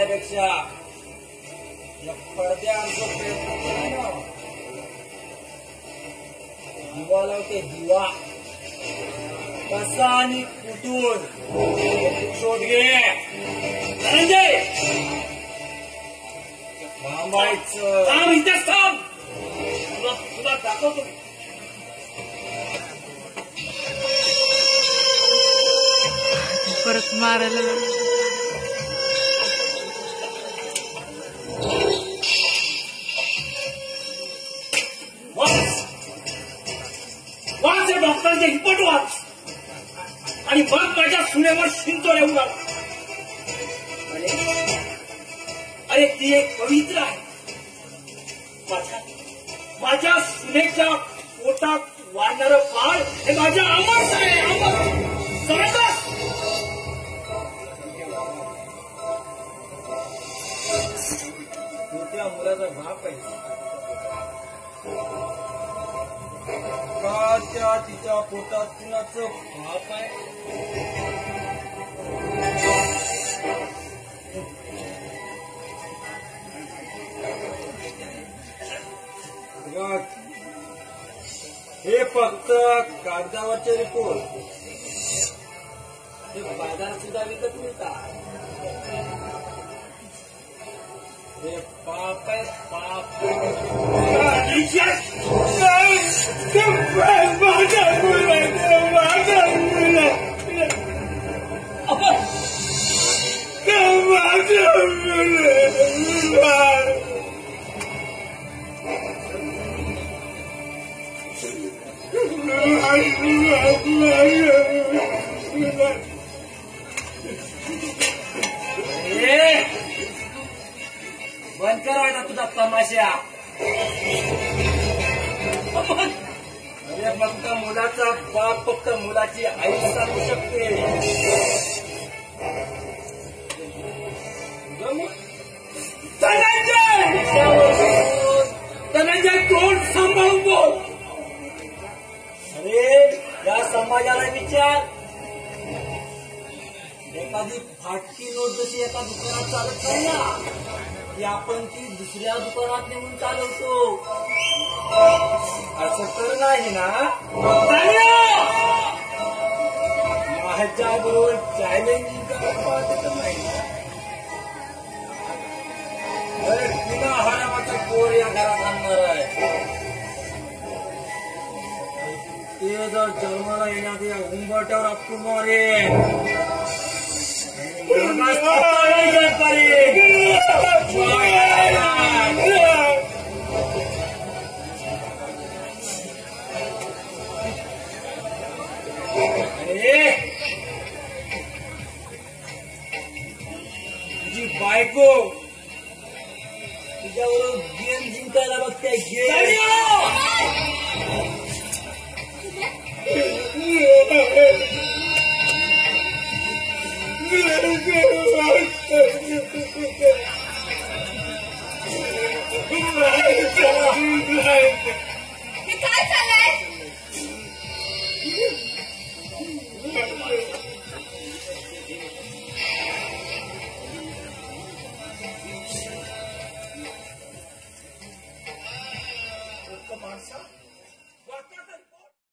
करण्यापेक्षा या पडद्यांचा प्रयत्न केला ना, दिवा लावते दिवा कसा आणि कुठून शोध घे. धनंजय थांबायचं, थांब इथेच थांब, तुला दाखवतो. परत मारायला लागला. वाच या डॉक्टरांचे रिपोर्ट वाच आणि मग माझ्या सुनेवर शिंतो येऊ लागला. अरे ती एक पवित्र आहे. माझ्या सुनेच्या पोटात वाढणारं बाळ हे माझ्या अमर आहे. अमर समजलं. त्या मुलाचा बाप आहे का त्या तिच्या पोटात कुणाचं बाप आहे. हे फक्त कागदावरचे रिपोर्ट, हे बाजारात सुद्धा विकत मिळतात. हे पाप आहे पाप. बंद करायचा तुझा तमाशा. अरे फक्त मुलाचा बाप फक्त मुलाची आई सांगू शकते. धनंजय तोंड सांभाळून बोल. अरे या समाजाला विचार. एखादी फाटकी नोट जशी एका दुकानात चालत नाही ना, की आपण ती दुसऱ्या दुकानात नेऊन चालवतो. असं तर नाही ना. माझ्या बरोबर चॅलेंजिंग करायला नाही. अरे पुन्हा हरामाचा पोर या घरात आणणार आहे. ते जर जन्माला येणार या उंबरट्यावर आपटून मारेन. तुझी बायको तुझ्याबरोबर गेम जिंकायला बघते. गेम